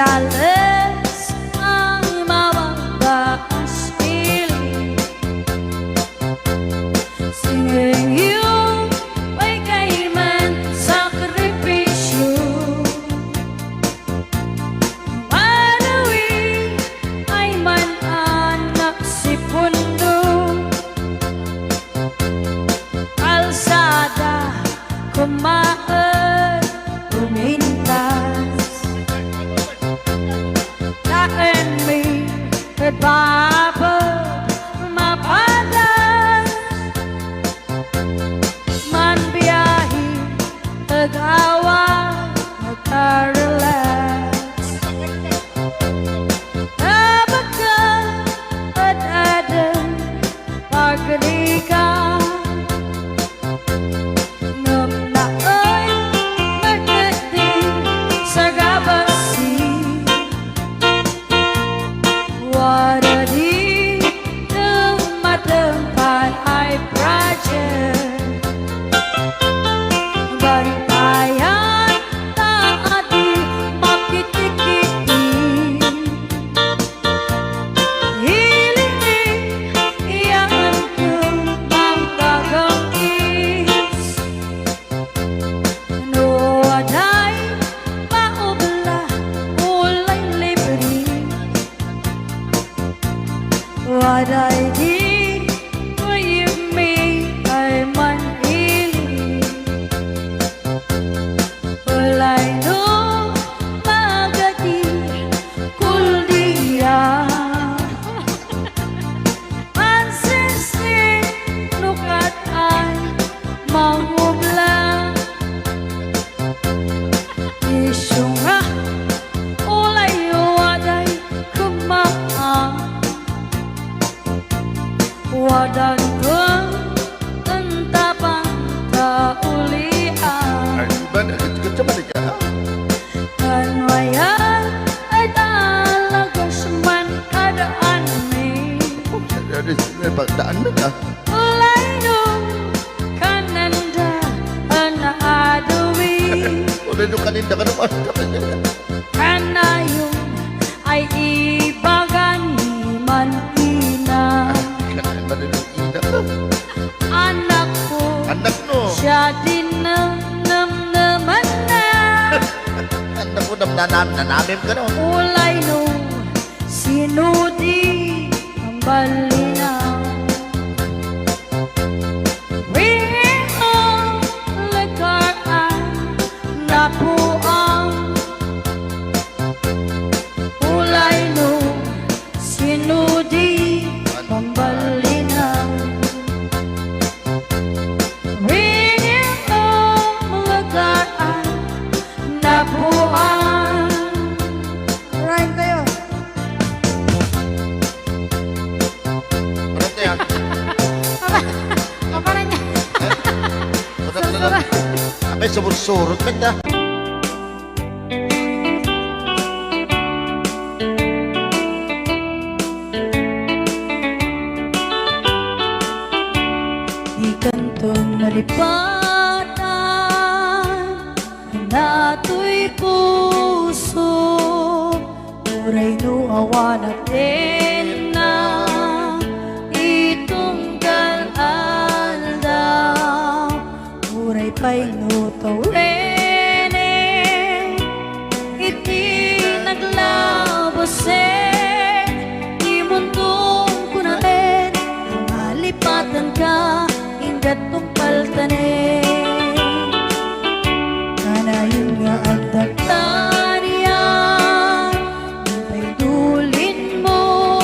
jealous ang mababas feeling, singing you ay kaiman sakripisyo. Manawi ay man anak si pundo, kalsada kumaan umintas, and me goodbye mapadas man biyahe tagawa magka-relax nabaka at adan pagkalikan ngam na ay magdating sa gabasi. What a di tempat ay project bantayan taat di makitikiti hilini iyan kang gagawis no aday maubla ulay libre. What I did for you, me, ay manili. All I know, magati, kuldiya. Ansinsin, nukat ay mangubla. Isyo nga, ulay waday kumaan. Wadan kong tentapang kaulian. Ay, ba na? Kacau mana ka? Kanwayan ay talaga man kadaan ni. Ada pagdaan na ka. Ulay nung kananda anaadawi. Udah nung kaninda ka naman. Kanayong ay ibagan ni man ina. Kailangan ba na nung ina ka? Anak ko, Anak no. siya din naman na. Anak ko nanamim ka no. Ulay nung sinudi ang balinaw. Ringin ang lekaran na puang. Ulay nung sinudi ang balinaw. Ringin ang lekaran na puang. Rhyme kayo. Ano kaya? Apa na niya? Abay, surut-surut ka na. Di kantong nalipatan nato'y puso uray no awan natin na itunggal aldaw uray pa'y no tawrene iti naglabose imuntong kunaen malipatan ka ingat tumpaltanen kanayong nga at dagtarian ipay dulin mo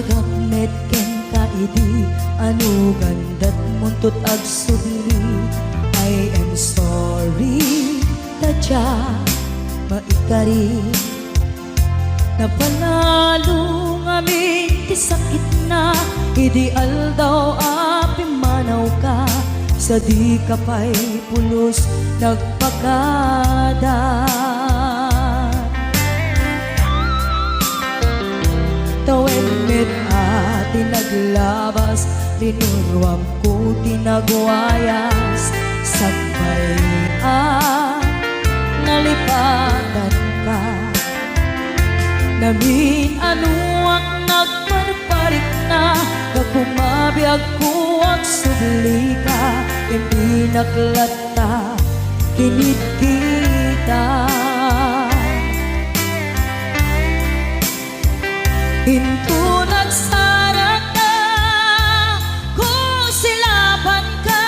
pagakmet ken kaidi anu gandat muntut ag sugli. I am sorry tadya maikari napanalo ngamin ti sakit na ideal daw api manaw ka sa di ka pa'y pulos nagpakada. Tawenmet ati naglabas tinurwam ko tinagwayas sabay nalipatan ka namin anuak nagparparik na nagkumabiyag ko ang subli ka hindi naklata kinit kita. Hinto nagsarat na kung silaban ka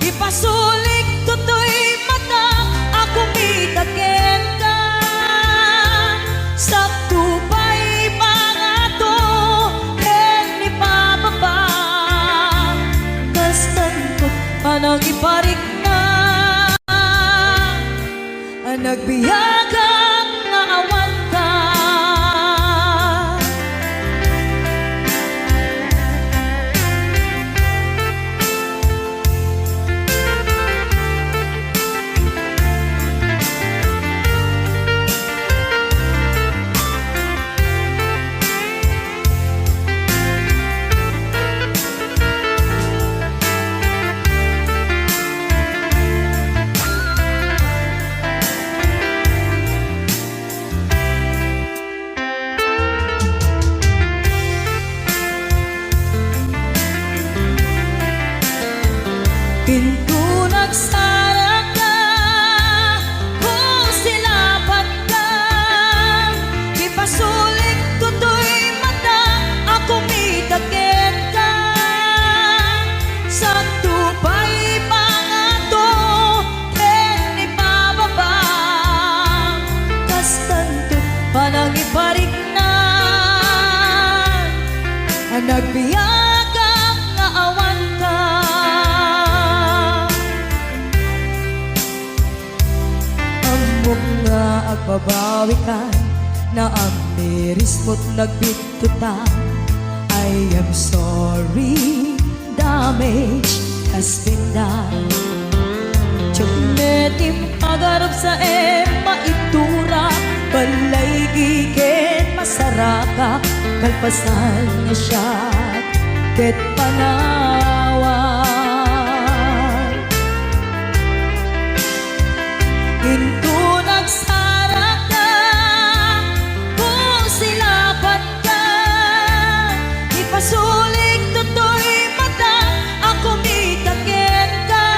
ipasulik tutoy mata ako mitaken ka sakto pa'y pangato ken ni pababa kastan ko panang iparik na nagbiyagang nga awan ka. Pinto nagsara ka kung silaban ka ipasulik tutoy mata ako mitaken ka sakto pa'y pangato ken ipababa kastanto panang iparik na nagbiyagang nga awan ka. Nga agbabawi ka na ang miris mo't nagbitutan. I am sorry, damage has been done. Tiyagnetim pagarap sa maitura balay gigen masaraka kalpasan na siya ket panawan into nagsara ka kung silaban ka ipasulik tutoy mata ako mitaken ka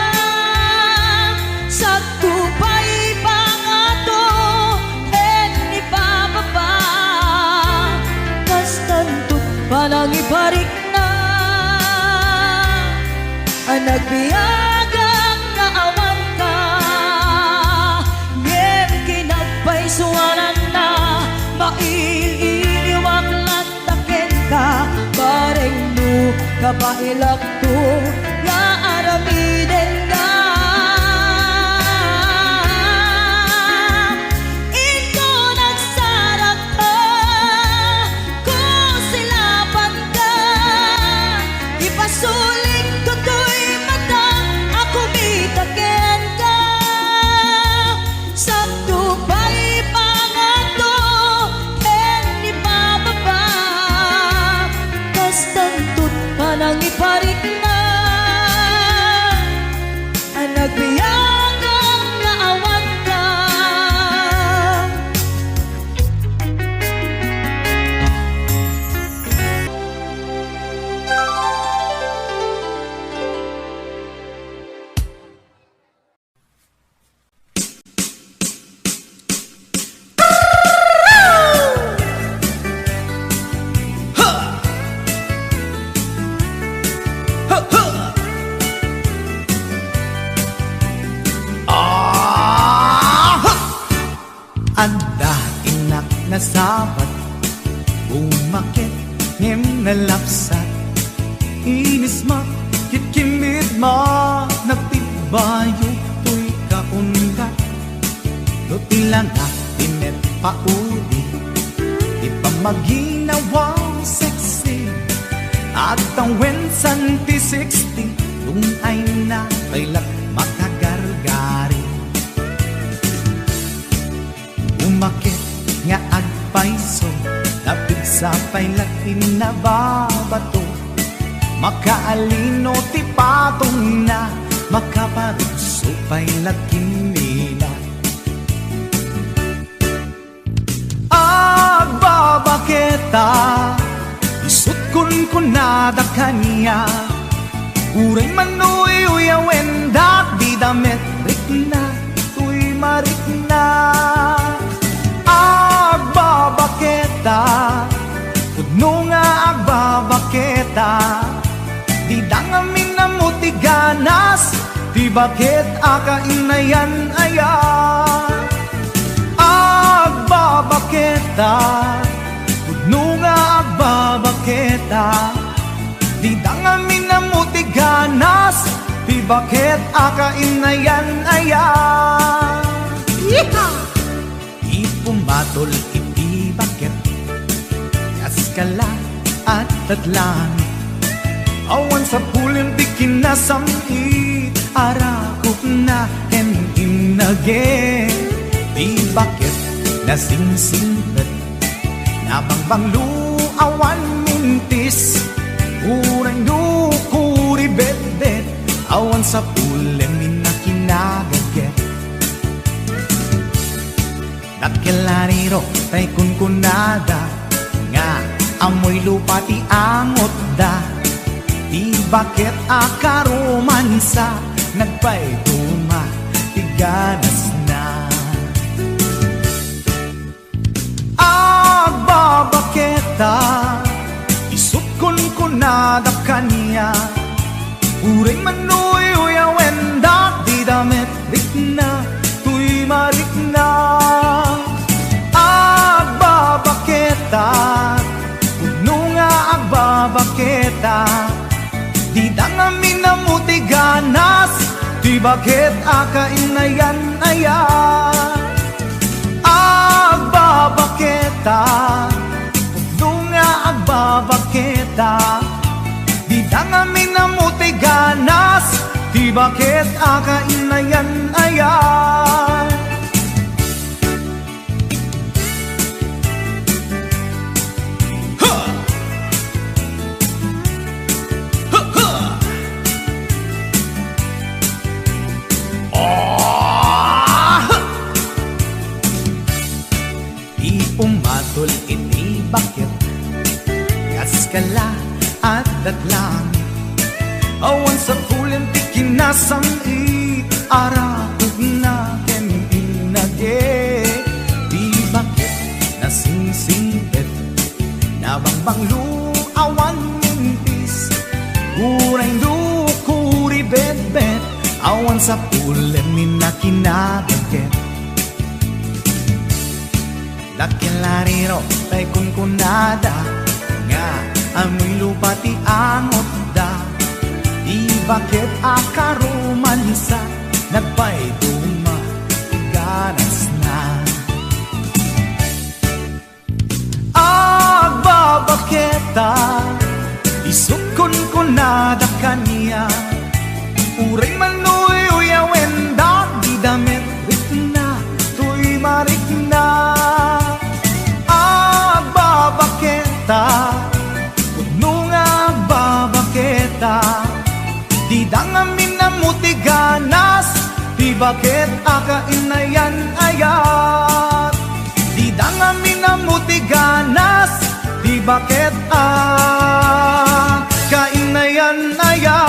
sakto pa'y pangato ken ipababa kastanto panang iparik na nagbiyagang nga awan ka ngem kinagpaisuanan na maililiwag lantaken ka bareng mo kapailak to nga aramiden ka. Ito nagsarak ka kung silaban ka ipasulik tutoy mata ako mitaken ka sakto pa'y pangato ken ipababa kastantot panang iparik na nagbiyagang nga awan ka. Anda inak na sabat umakit ngem na lapsat inis ma kitkimid ma nagtibayo tuy kaunga do tila nga tinet pauli di pa maginawang sexy at ang wensan ti 60 yung ay na bailak makagargari umakit nga agpaiso lapig sa pailat inababato makaalino ti patong na makaparuso pailat kinila agbabaketa isut kun kunada kanya uray manuy uyawen dak di damet rikna tuy marikna agbabaketa pudno nga agbabaketa di dangamin na mutiganas di bakit akainayan aya agbabaketa pudno nga agbabaketa di dangamin na mutiganas di bakit akainayan aya ipumatol iti bakit kaskala at tatlang awan sa pulim di kinasamit arakop na and inage di bakit nasingsingpet nabangbanglu awan mintis urang dukuri bet-bet awan sa pulim minakinagaget Dakilariro tay kunkunada nga amoy lupa ti angot da di bakit akaromansa nagpaiduma ti ganas na agbabaketa isut kunkunada kanya uray manuy uyawen dak di damet rikna tuy marikna agbabaketa pudno nga agbabaketa di dangamin na mutiganas di bakit akainayan aya agbabaketa pudno nga agbabaketa di dangamin na mutiganas di bakit akainayan aya Umatol iti bakit kaskala at datlang awan sa pulim ti kinasamit arakog na ken inage di bakit nasingsingpet nabangbanglu awan mintis uray dukuri bet-bet awan sa pulim minakinagaget Dakilariro tay kunkunada nga amoy lupa ti angot da di bakit akaromansa nagpaiduma ganas na agbabaketa isut kunkunada kanya uray manuy uyawen dak di damet rikna tuy marikna pudno nga agbabaketa di dangamin na mutiganas di bakit akainayan ayat di dangamin na mutiganas di bakit akainayan ayat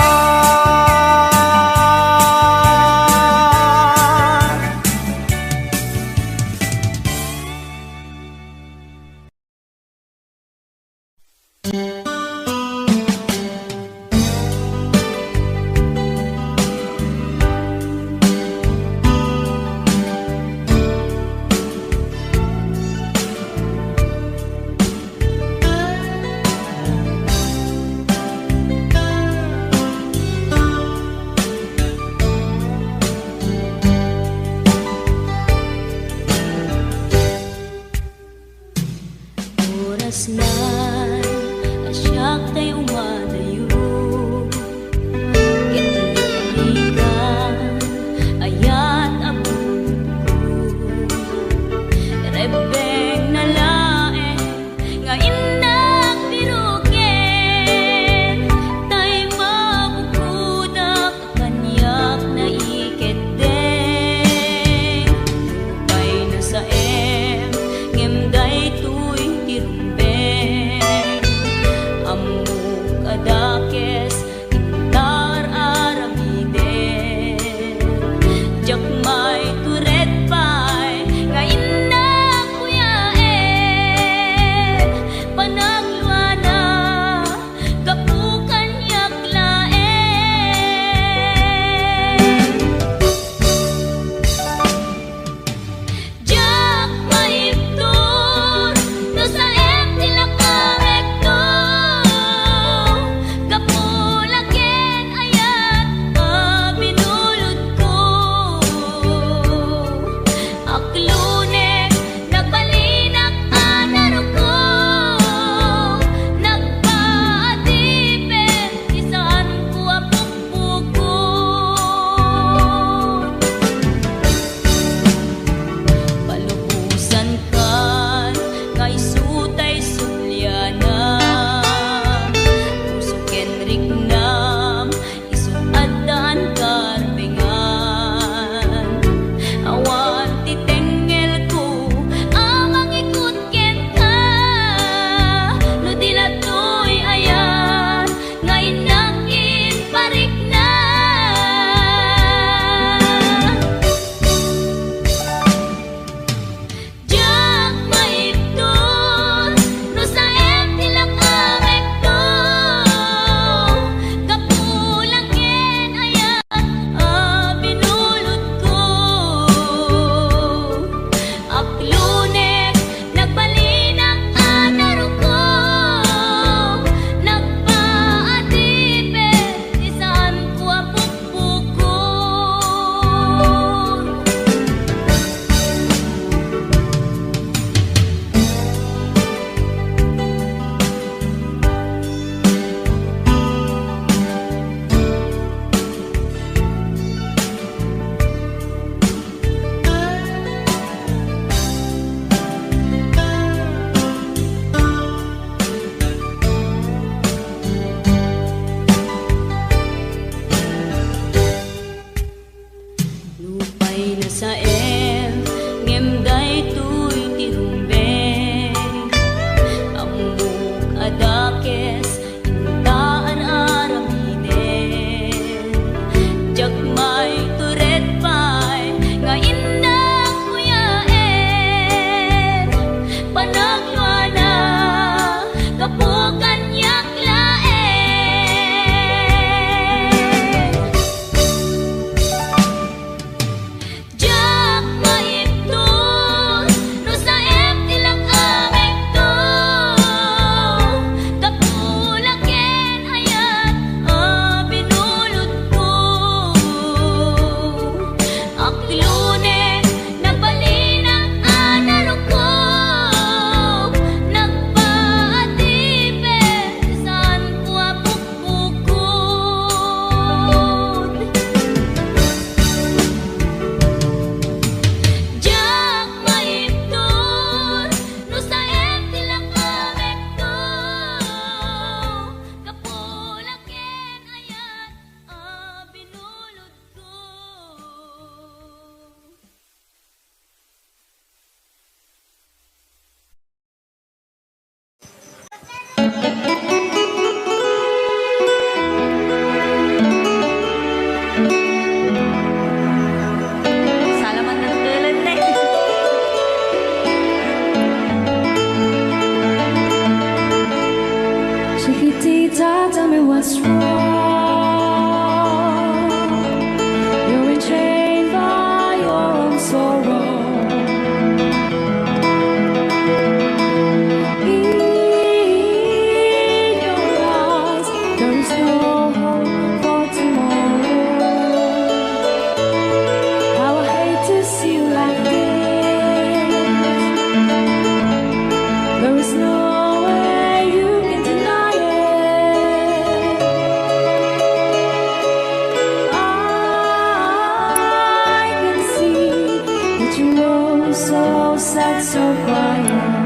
so quiet.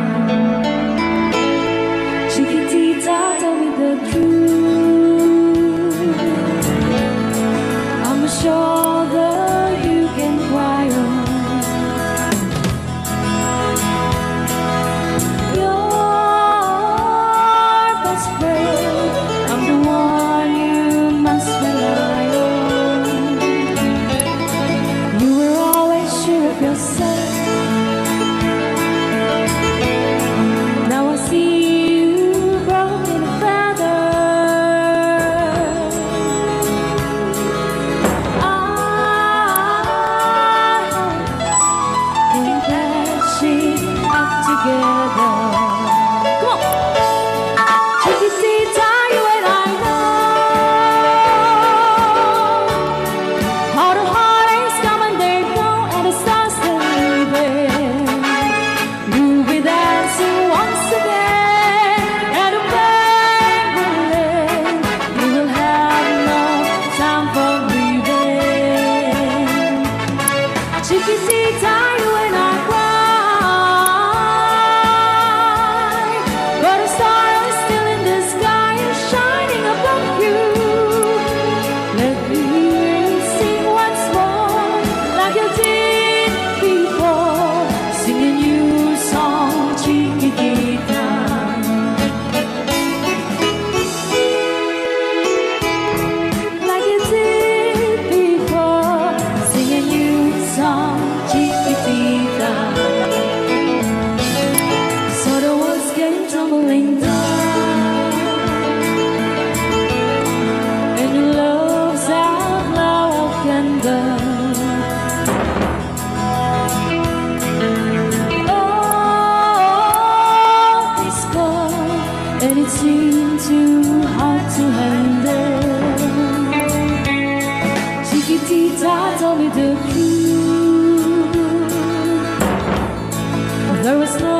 Chiquitita, tell me the truth. I'm a shoulder you can cry on. Your best friend, I'm the one you must rely on. You were always sure of yourself. Now I see you broken a feather. I think that she up together. Come on, Chiquitita, you and I know how the heartaches come and they go, and the stars still leaving. You'll be dancing once again, and the pain will end. You will have no time for grieving. Chiquitita, you and I cry, but a star is still in the sky and shining above you. Let me hear you sing once more, like you did before, sing a new song, Chiquitita. Like you did before, sing a new song, Chiquitita. So the walls came tumbling down, and your love's out loud and done. Oh, it's gone, and it seemed too hard to handle. Chiquitita, tell me the truth. There was no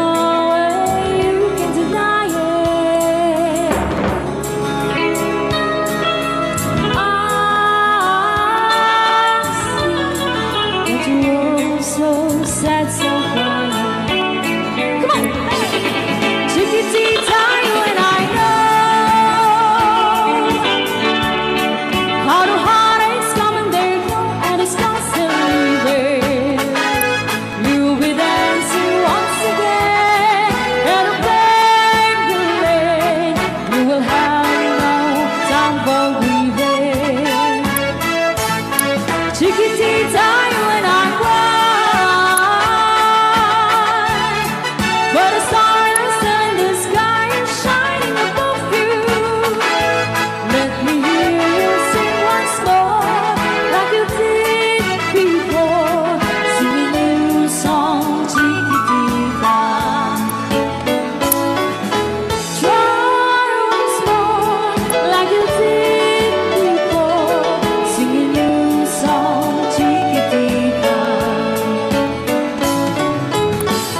way you can deny it. I see that you were so sad, so quiet. Come on, Chiquitita, you and I know how the heartaches come and they go, and it's constantly there. You'll be dancing once again, and the pain will end. You will have no time for grieving. Chiquitita, you and I cry, but a star is still in the sky and shining above you. Let me hear you sing once more, like you did before, sing a new song, Chiquitita. Try once more, like you did before, sing a new song, Chiquitita.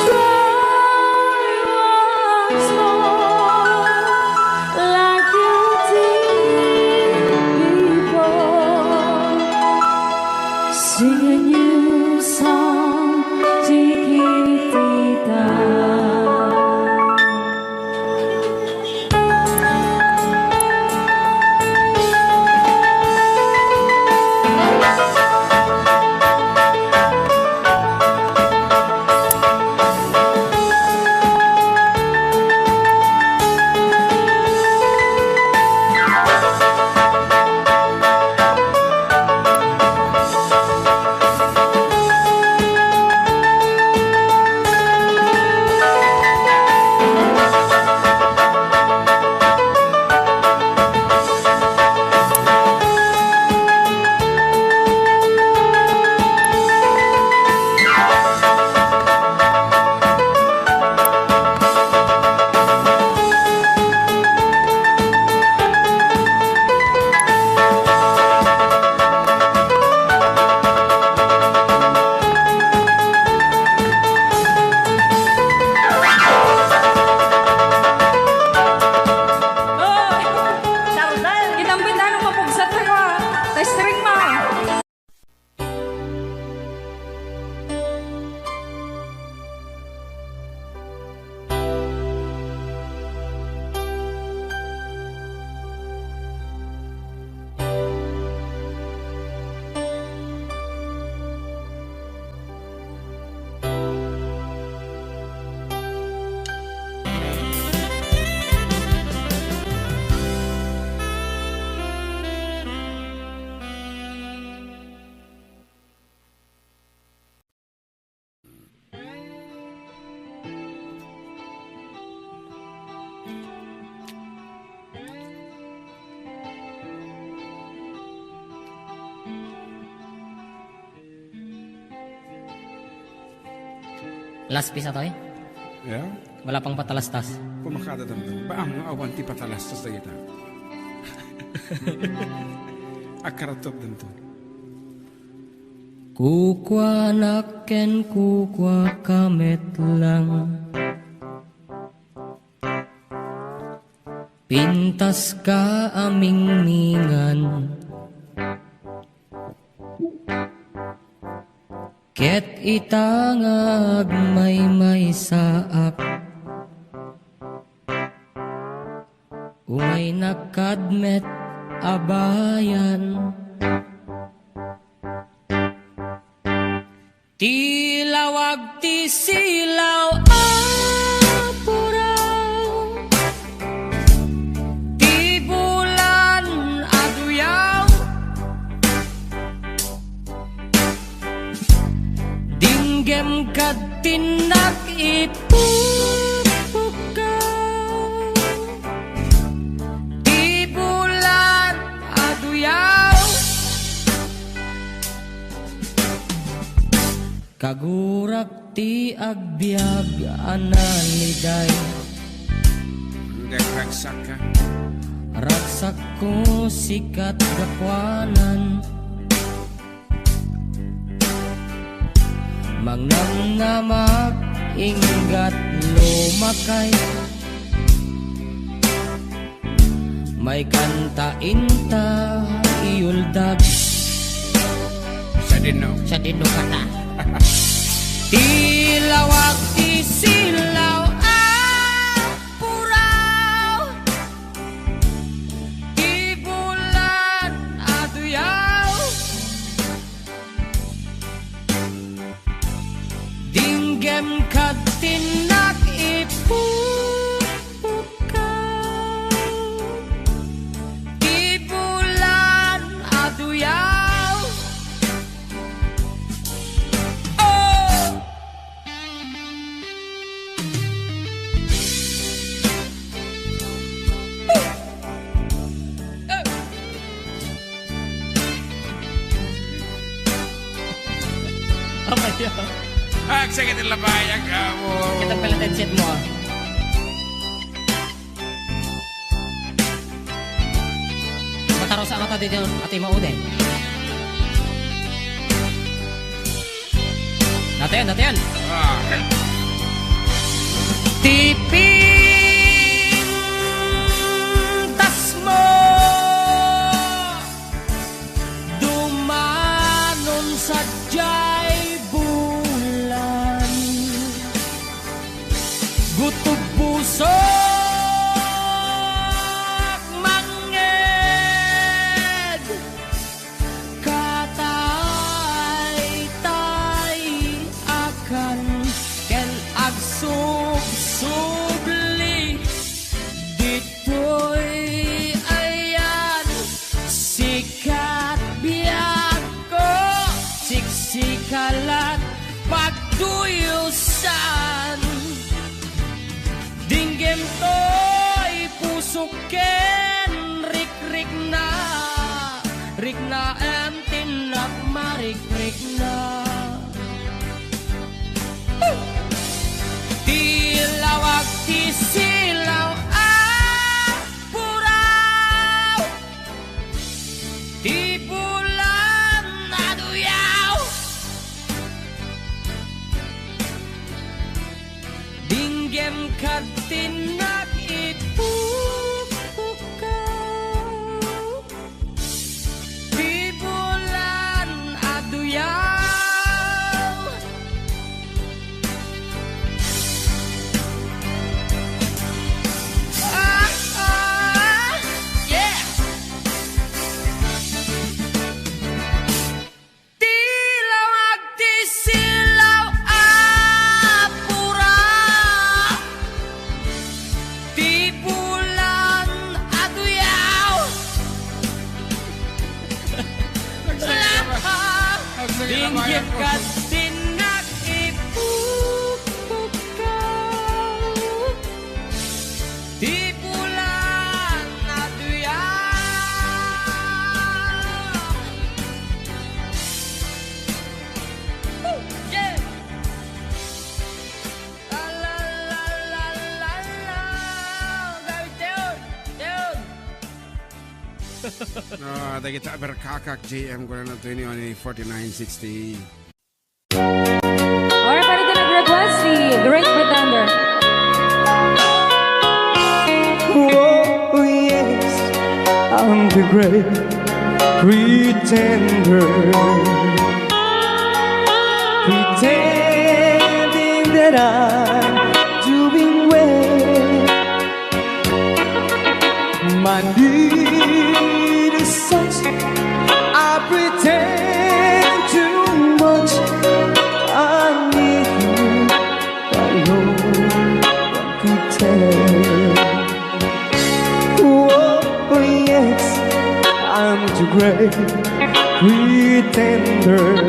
Try once more, like you did before, sing a new song, Chiquitita. Last piece na to eh. Ya? Wala pang patalastas. Pumakada damdam. Ba ang awan ti patalastas na kita? Akaratop damdam. Kukwa naken kukwa kamet lang. Pintas ka aming mingan. Ket itangag may saak. Umay nakadmet abayan. Tilawag ti silaw apuraw. Ti bulan aduyaw. Dinggem kad tinak ipupukaw. Ti bulan aduyaw. Kagurak ti agbyag analiday. Ragsak ka. Ragsak ko sikat gakwanan. Mangnamnamak inggat lumakay. May kanta inta iuldag. Sa dino. Sa dino kata. Tilawag ti silaw apuraw. Ti bulan aduyaw. Dinggem kad tinak ipupukaw. Ti bulan aduyaw. Sakit ang labayan ka mo. Kita pala headset mo ah. Mataro sa kata dito ati maude. Natin. Tiping tas mo dumanon sa jay bulan. Gutog puso manged katay-tay akan ken agsub-subli ditoy ayan sikat biyak ko siksikalat pagduyusan. Dinggem to'y pusuken rik-rik na em tinak marik-rik na. Tilawag ti silaw apuraw. Ti bulan aduyaw. Dinggem kad tinak ipupukaw. Ti bulan aduyaw. Yeah. Tilawag ti silaw apuraw. Ti bulan aduyaw. Dinggit ka tinak ipupukaw. Ti bulan aduyaw. Yeah. Ada kita berkakak JM ko na 214960. Alright, para din nag-request si Great Pretender. Oh yes, I'm the great pretender, pretending that I'm doing well. My need is such, I pretend too much. I need you, but no one could tell. Oh yes, I'm the great pretender.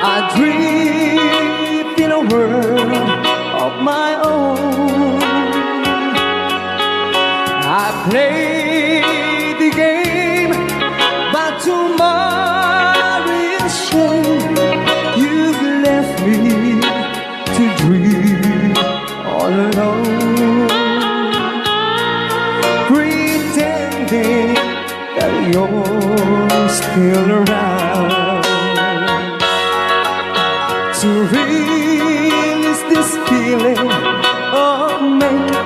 I dream in a world of my own. I play the game, but tomorrow is shame. You've left me to dream all alone, pretending that you're still around. To release this feeling of make-believe,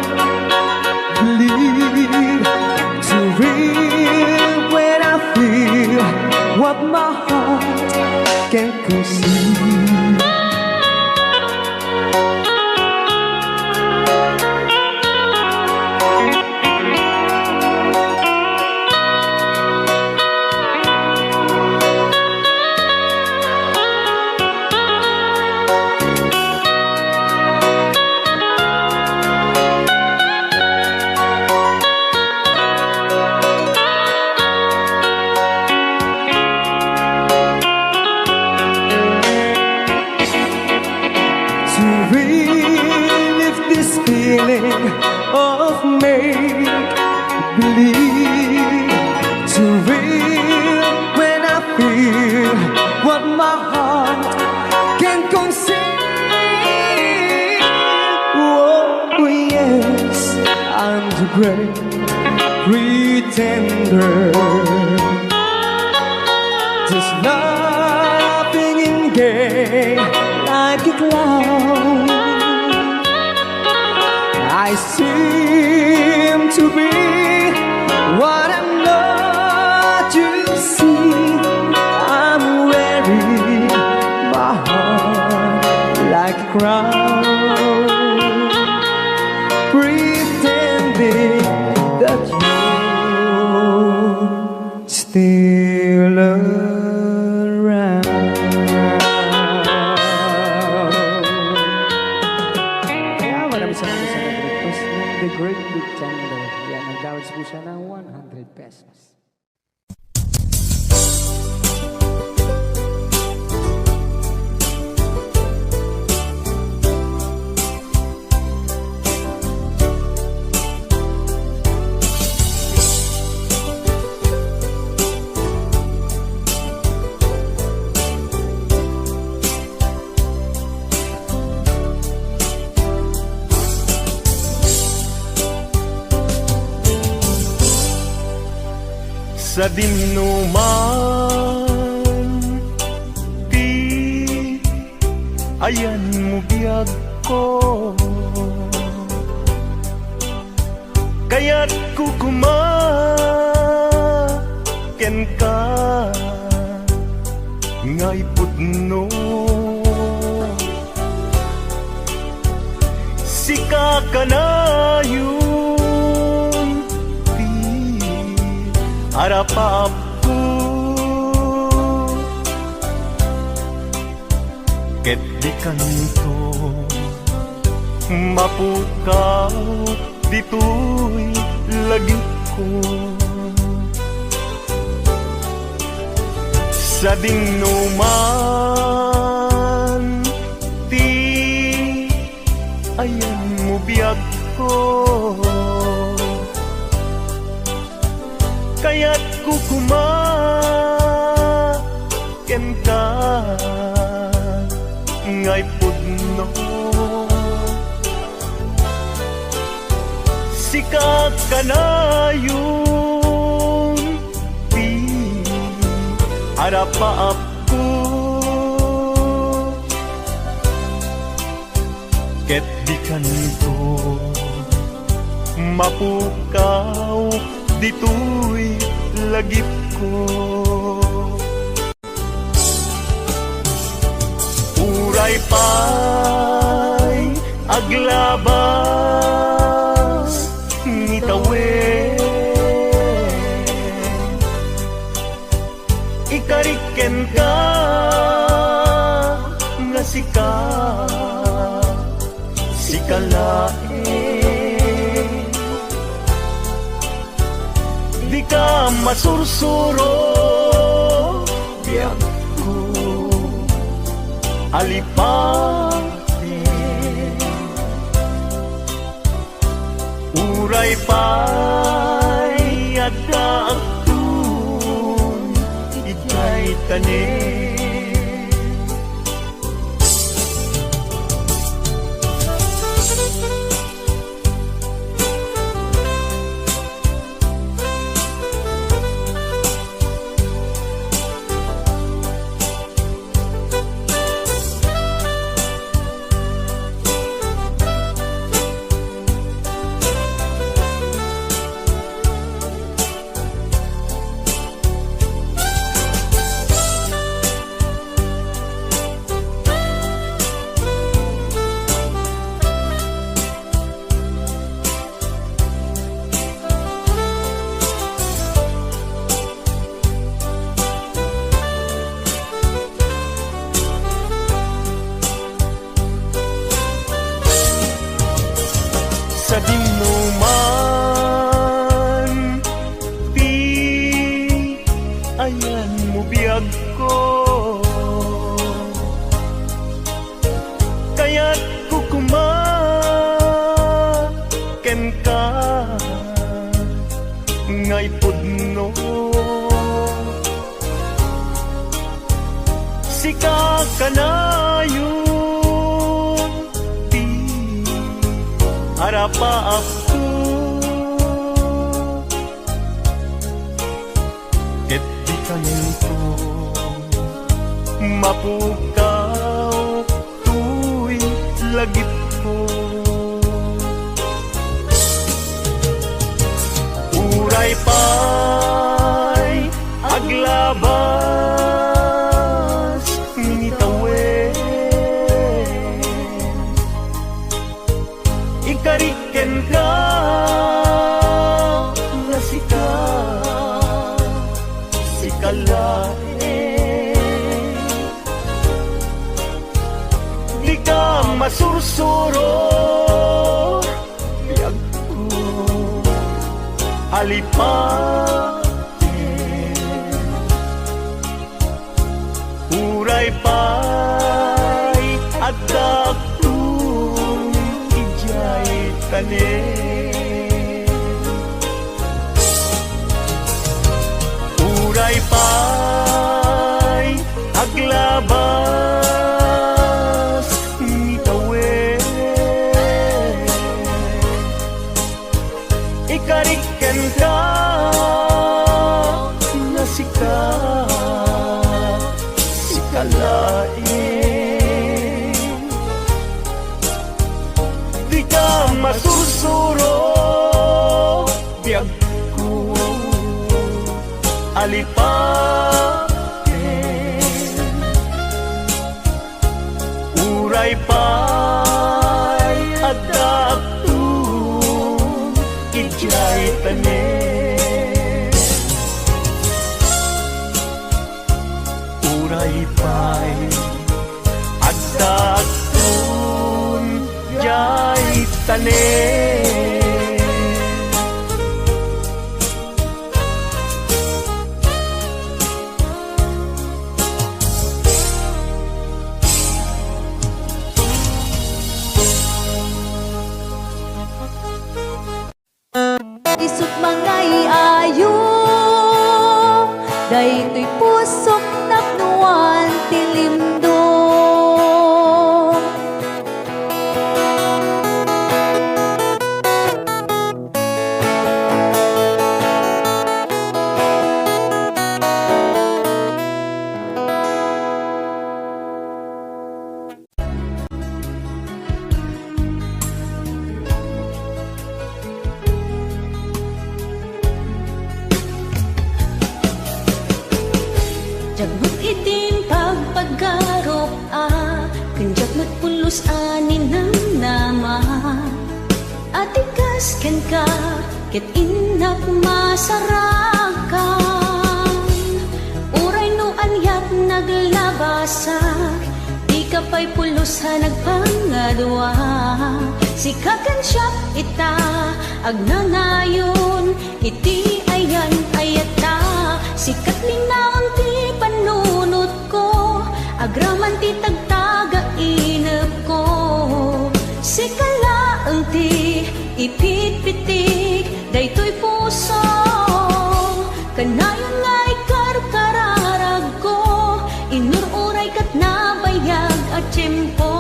to real when I feel what my heart can't conceive. To relive this feeling of make-believe, to real when I feel what my heart can conceive. Oh yes, I'm the great pretender, just laughing in gay like a clown. I seem to be what I'm not, you see. I'm wearing my heart like a crown, pretending that you're still around. Kaya maraming salamat sa nag-request ng The Great Pretender. Yan, nag-downloads po siya ng 100 pesos. Sa dinuman di ayan mo biyag ko, kaya't kukumaken ka ngay pudno. Sika ka na yun harapap ko, ket di kanto mapukaw dito'y lagi ko. Sa dinuman ti ayan mo biyag ko, kaya't kukumaken ka ngay pudno. Sika ka na yun Arapaap ko ket di kanto mapukaw dito'y lagip ko. Uray pa'y aglabas ngitawin, ikariken ka nga sikalain, di ka masursuro biyak ko alipate. Uray pa'y adakton itay tanin, sa dinuman di ayan mo biyag ko, kaya't kukumaken ka ngay pudno, sika kanayon arapaap ko ket di kanto mapukaw tuy lagip ko. Uray pa'y aglabas ngitawin, ikariken ka nga sikalain, di ka masursuro biyag ko alipatin. Uray pa'y adakton ijay tanin, uray pa'y aglabas ngitawin, ikariken ka nga sikalain, di ka masursuro biyag ko alipatin. Uray pa'y adakton ijay tanin, uray pa'y adakton ijay tanin. Isut mangay ayo, daytoy pusok naknuan tilimdo. Jagbut itin pagpaggarop kanjak magpulos anin ng nama. Atikas ken ka ket inak masarakan. Uray no anyat naglabasak, di ka pa'y pulos ha nagpangadwa. Sikakan siya ita agnanayon, iti ayan ayata. Sikat linaon ti panunot ko, agraman ti tagtaga inep ko. Sikalaang ti ipit-pitik, daytoy puso. Kanayon nga'y karkararag ko, inururay kat nabayag at tiyempo.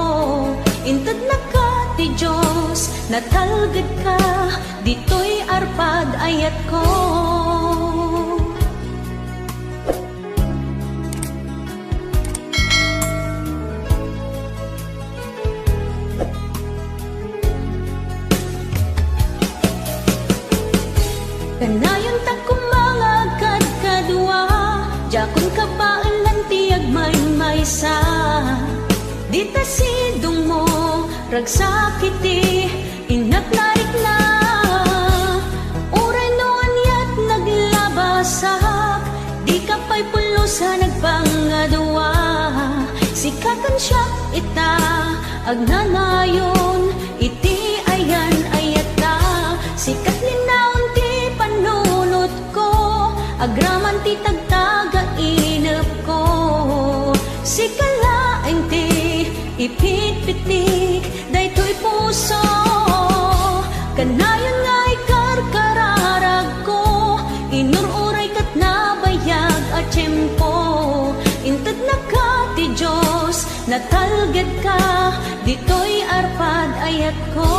Intad na ka ti Diyos, natalgad ka, dito'y arpad ayat ko. Kanayon ta kumangagad kadwa, jakon ka ba alantiyag may-maysa. Dita sidong mo, ragsakiti, inaknarik na. Uray no anyat naglabasak, di ka pa'y pulosa nagpangadwa. Sikakan siya ita, agnanayon, iti ayan ayata. Sikat linaon ti panunot ko, agraman ti tagtaga inep ko. Sikalaeng ti ipit-pitik, daytoy puso. Kanayon nga'y karkararag ko, inururay kat nabayag at tiyempo. Intad na ka ti Diyos, natalgad ka, dito'y arpad ayat ko.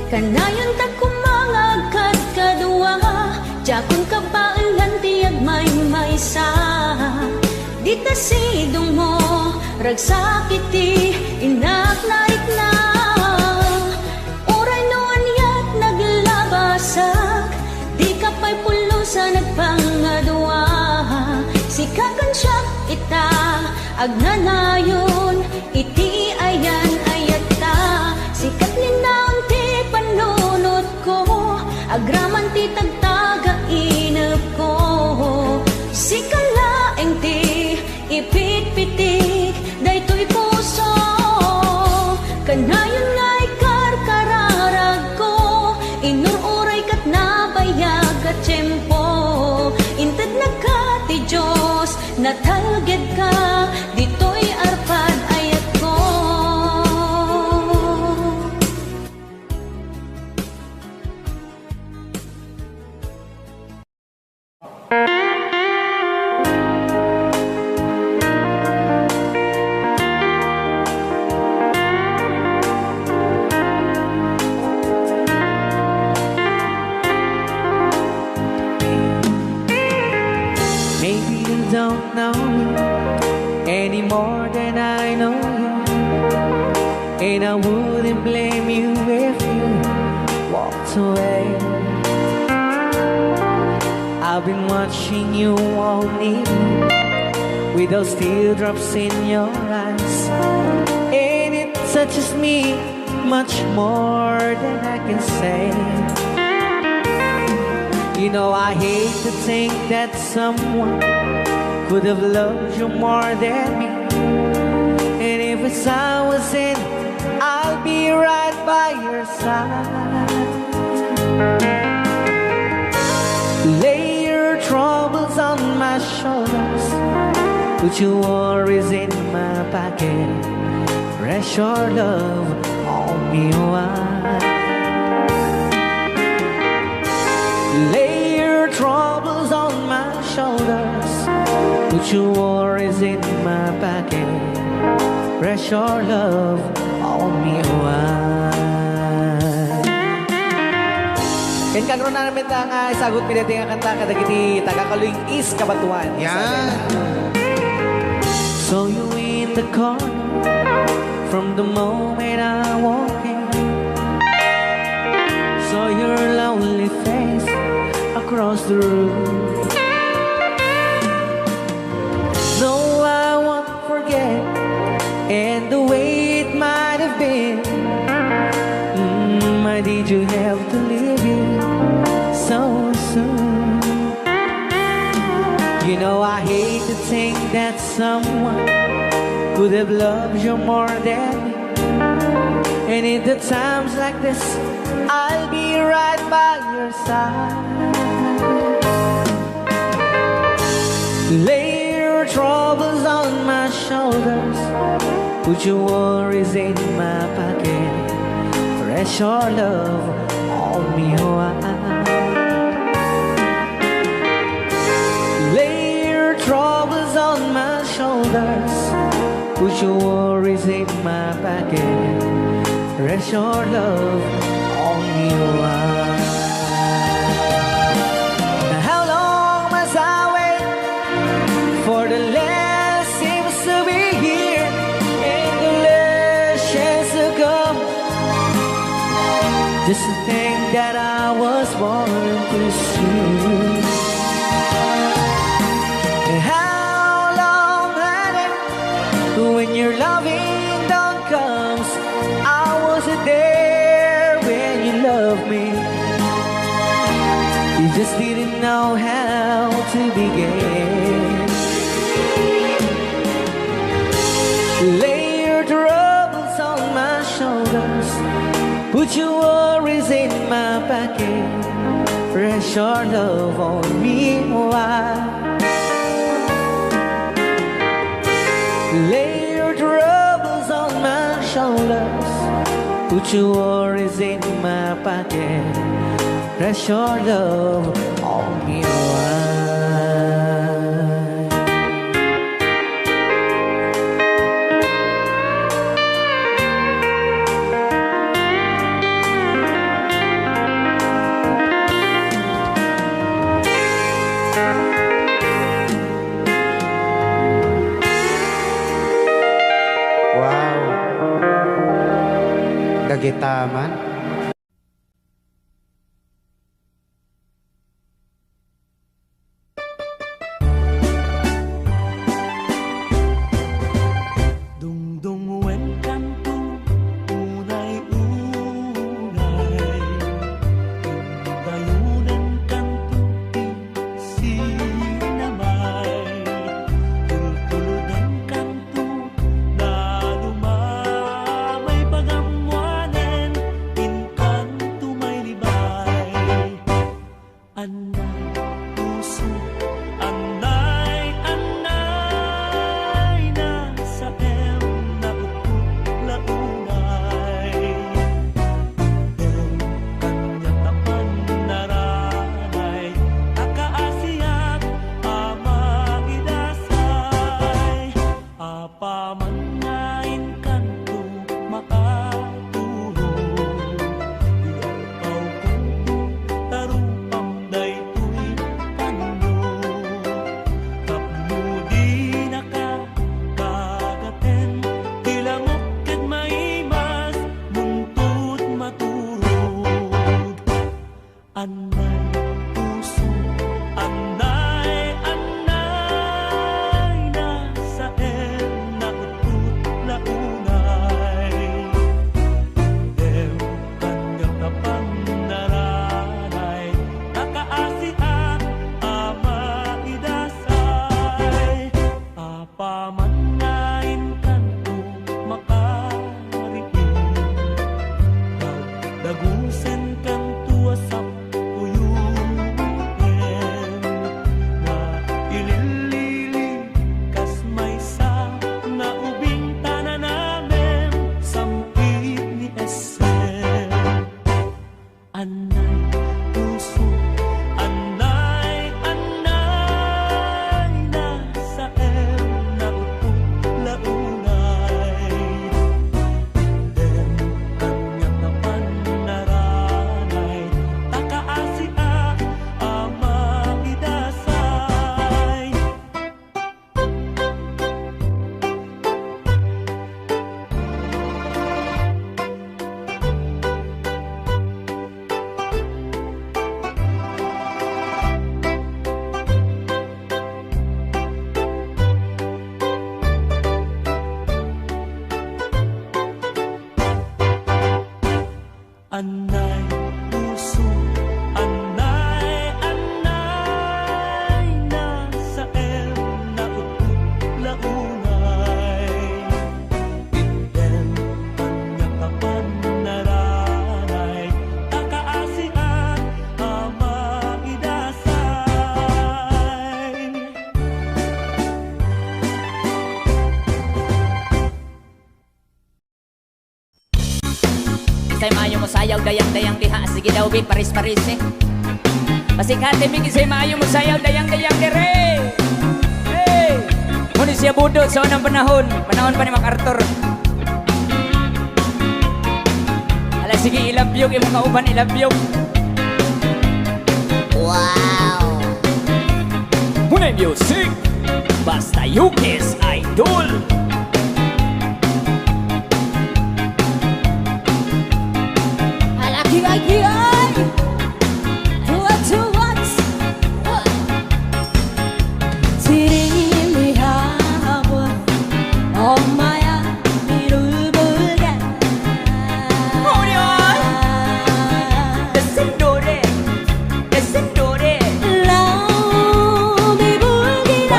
Kanayon ta kumangagad kadwa, jakon ka ba alantiyag may-maysa. Dita sidong mo, ragsakiti, inaknarik na. Uray no anyat naglabasak, di ka pa'y pulosa nagpangadwa. Sikakan siya ita, agnanayon, iti ayan ayata. Sikat linaon ti panunot ko, agraman ti tagtaga inep ko. Sikalaeng ti ipit-pitik, daytoy puso. Kanayon nga'y karkararag ko, inururay kat nabayag at tiyempo. Intad na ka ti Diyos, natalgad ka, dito'y arpad ayat ko. Maybe you don't know me any more than I know you, and I wouldn't blame you if you walked away. I've been watching you all evening with those teardrops in your eyes, and it touches me much more than I can say. You know I hate to think that someone could have loved you more than me, and if it's I was in, I'll be right by your side. Lay your troubles on my shoulders, put your worries in my pocket, rest your love on me a while. Lay your troubles on my shoulders, put your worries in my pocket, rest your love on me a while. Ken karon na namin nga isagot pinati nga kanta kadagiti taga Kaluing East Kabatuan. Yan. Saw you in the corner from the moment I walked in. Saw your lonely face across the room. No, I won't forget, and the way it might have been. Why did you have to leave it so soon? You know I hate to think that someone could have loved you more than me. And in the times like this, I'll be right by your side. Lay your troubles on my shoulders, put your worries in my pocket. Rest your love on me while. Lay your troubles on my shoulders, put your worries in my pocket. Rest your love on me while. How long must I wait for the last seems to be here and the last chance to come? Just to think that I was born to see. And how long had it when your loving dawn comes? I wasn't there when you loved me. You just didn't know how to begin. Lay your troubles on my shoulders, put your worries in my pocket. Rest your love on me while. Lay your troubles on my shoulders, put your worries in my pocket. Rest your love on me while. Wow. Dagitaman. Dungdung wen kanto unay-unay, dayunan kanto sinamay, tultuludan kanto na lumamay pagamwanen, inkanto may libay. Anay puso, anay, anay, nasa em na ukot launay. Del kanya tapan naranay, akaasiat ama idasay. Apaman ngain kanto makatulog, ialpaw kanto tarupang daytoy panyo. Tapno di nakakagaten, tilangok ket maimas, buntut maturog. Anay puso, anay, anay, nasa em na utut Isay maayo mo sayaw, dayang-dayang diha. Sige daw, bin, paris-paris eh. Pasikate, mig, isay maayo mo sayaw, dayang-dayang dire. Hey! Muna siya budot sa unang panahon. Panahon pa ni MacArthur. Ala, sige, ilabyog, imong kauban, ilabyog. Wow! Muna music, basta Yukis Idol. Alaki-aki-ay, tuwa-tuwas, 지리미하고 엄마야 이를 불게 Descend 노래, descend 노래. 라움이 불기라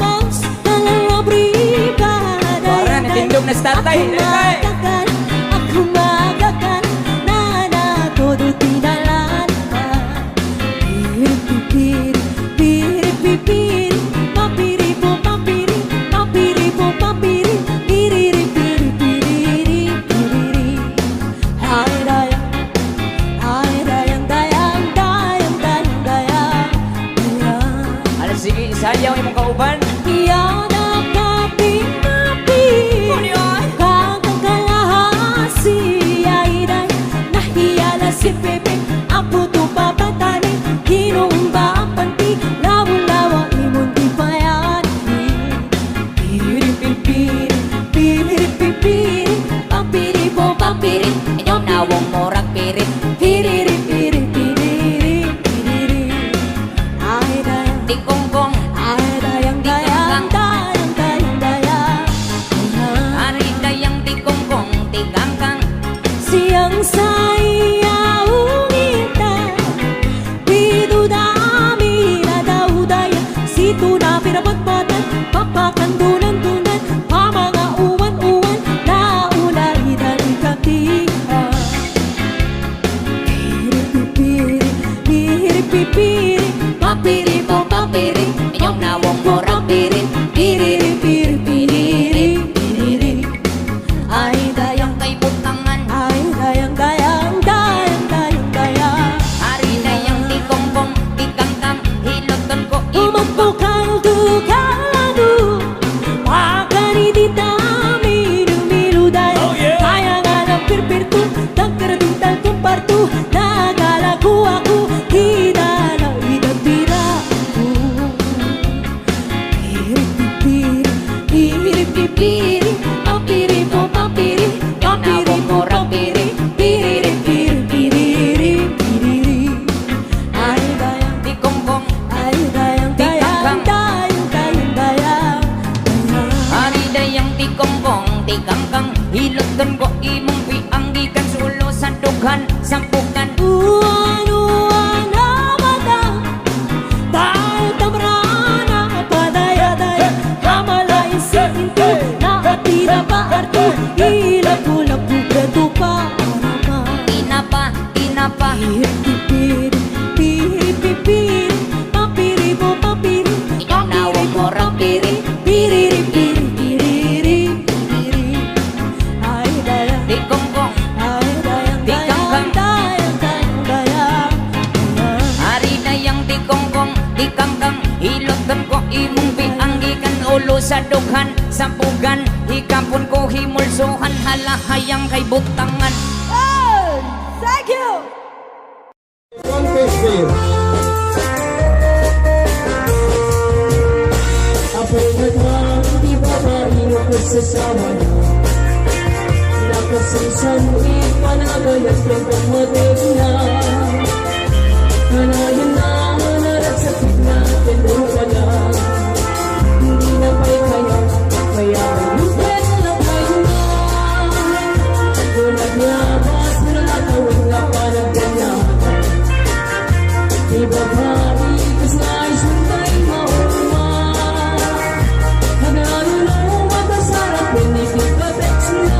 멍청한 브리바다 Parang natindog na statay. Aku magakan nana todo tinalan piri piri piri papiri po papiri papiri po papiri piri piri piri piri ay dayang dayang dayang dayang dayang Ala, sige, isayaw imong kauban. Yana kapi-kapi Kakang kalahasi Airay Nahiyala si Pepe Apo to papatani Kinumba ang panti Lawa-lawa imong di payani Piri-piri Piri-piri Papiri po papiri Inyong nawong morag pirit. Piri-piri Piri-piri Ay dayang Tikongkong, Ay dayang dayang dayang dayang dayang hari dayang tikongkong, tigangkang. Siyang sayaw ngita Dito dami na daw daya Sito na pinapatpatan Papakandunan-dunan Pa mga uwan-uwan Nauna idali katiha Piri-piri Papiri po papiri Inyong nawong morag pirit. Piri-piri-piri Ay dayang Kay butangan, ay dayang dayang dayang dayang dayang hari dayang tikongkong, tigangkang. Hiloton ko Umagpukang tukalado Wakani di dami Dumilu dayang Kayangan ang pirpirtu Tagkaraduntal kumpartu Nagalaku ako Kita na idatira Piri-piri Papiri po papiri Papiri po papiri Piri-piri Ay dayang tikongkong, ay dayang dayang dayang dayang dayang hari dayang tikongkong, tigangkang. Hiloton ko imong pianggikan. Sulo sa dughan, sampukan. Uwan-uwan na mata Dahil tamrana Padaya-daya Kamalain sa pinto Nakatira pa arto Ilapu-lapu Preto pa Arama Tinapa, tinapa. Piri-piri Piri-piri Papiri po papiri Inyong nawong morag pirit. Piri-piri Ay dayang Tikongkong, ay dayang dayang dayang dayang dayang hari dayang tikongkong, tikangkang. Hiloton ko imong pianggikan. Ulo sa dughan, sampugan. Hikapon ko himulsuhan. Halahayang kay butangan. Thank you! One question. Apoy nagmang di ba baling ako sa sama niyo? Nakasisanuin panagayan kang pagmatig na Kanayan na narat sa tigna Tendo ka na Hindi na pa'y kaya Kaya ayusin na kayo na Kung nagyabas na natawag na panagganyan Di ba maikas na isunday mauma Hagano na umatasarap Pinipig ka text na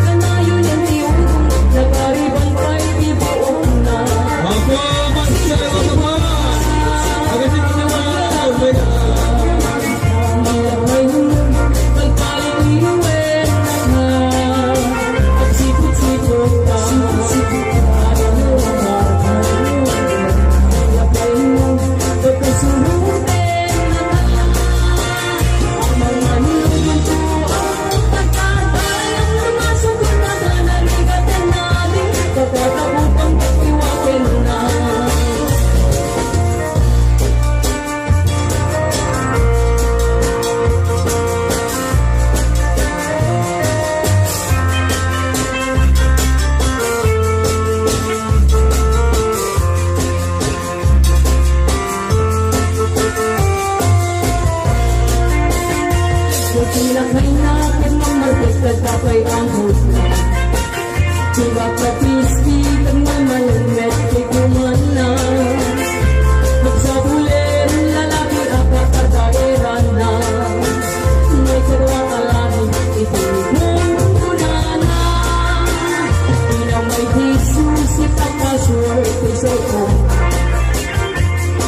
Kanayon yung tiyong Nakaribang pa'y ibuong na Ako, masya na naman. Agad yung ginawa. Hindi na ngayon na Pagmamarbit at kapay ang hutna Diba patiski Pagmamalumet Kay kumana Magsabulir Lalaki apat at daeran na May karwang alamin Itulong kunana Inang may Jesus Ipagkaswerte sa ito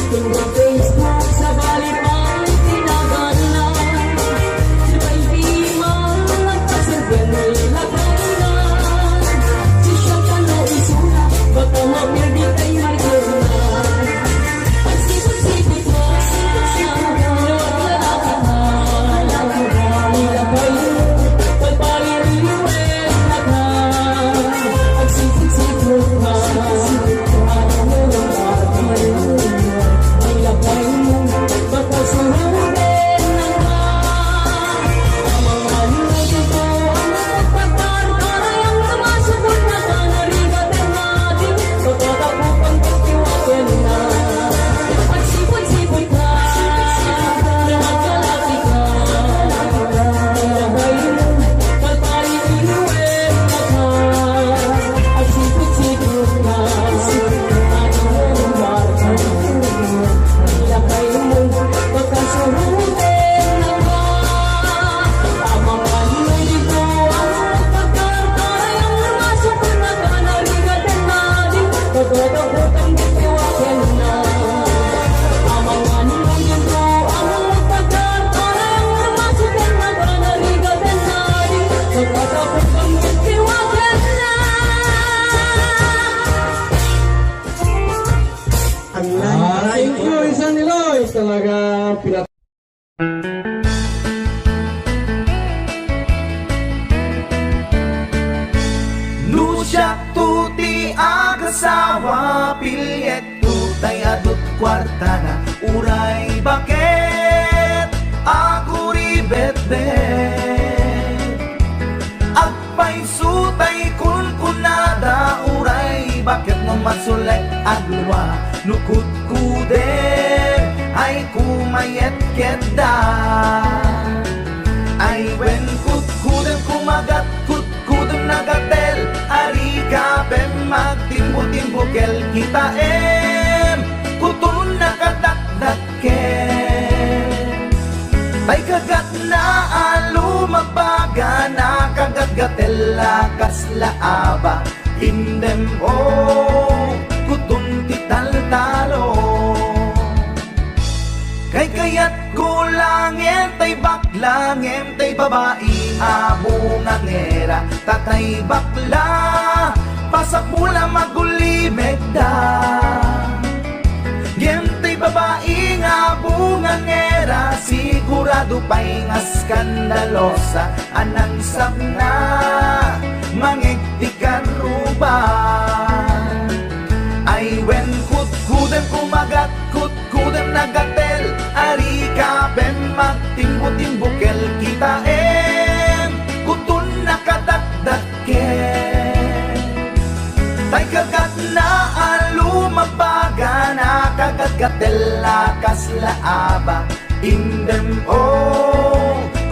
Tingnan Facebook sa balik ang tinagana Si baby man Paserben nila kailan Si Shantano isuna Baka mamirdi kay Margona Pagsipot-sipot mo Sipot siya Lalaki na Nila kayo Pagpaliriwet na ka Pagsipot-sipot ka Thank you, Isang Niloy. Talaga pinat... Lusyak tuti agasawa Pilyet tutay adut kwartana Uray bakit ako ribet-bet Agpay sutay kunkunada Uray bakit mo masulay adwa Nukut kuder ay kumayet-ket da Ay wen kut-kudem kumagat kut-kudem nagatel Ari ka pem magtimbo-timbokel kita kutun nakadakdakel Ay kagat na alumabaga na kagat-gatel lakas laaba Indem kutun tital-talo Kay kayat ko langem tay baklangem tay babae abong angera Tatay bakla pasak mula magulimeg da Gem tay babae abong angera Sigurado pa'y nga skandalosa Anang sapna mangektikan ruban Ay wen kut-kudem kumagat kut-kudem nagatel Ari ka pem magtimbo-timbokel kita kutun nakadakdakel Tay kagat na alumabaga na kagat-gatel lakas laaba Indem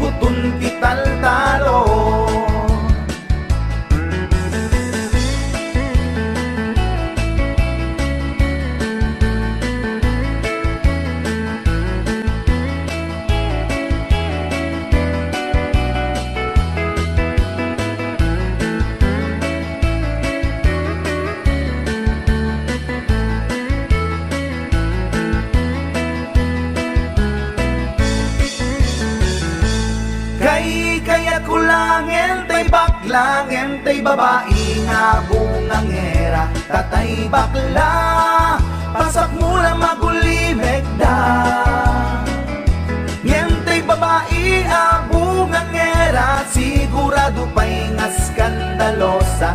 kutun tital-talo Kaya kulangin tay baklangin tay babae nga bungangera Tatay bakla pasak mula magulimeg da Ngem tay babae abungangera Sigurado pa'y nga skandalosa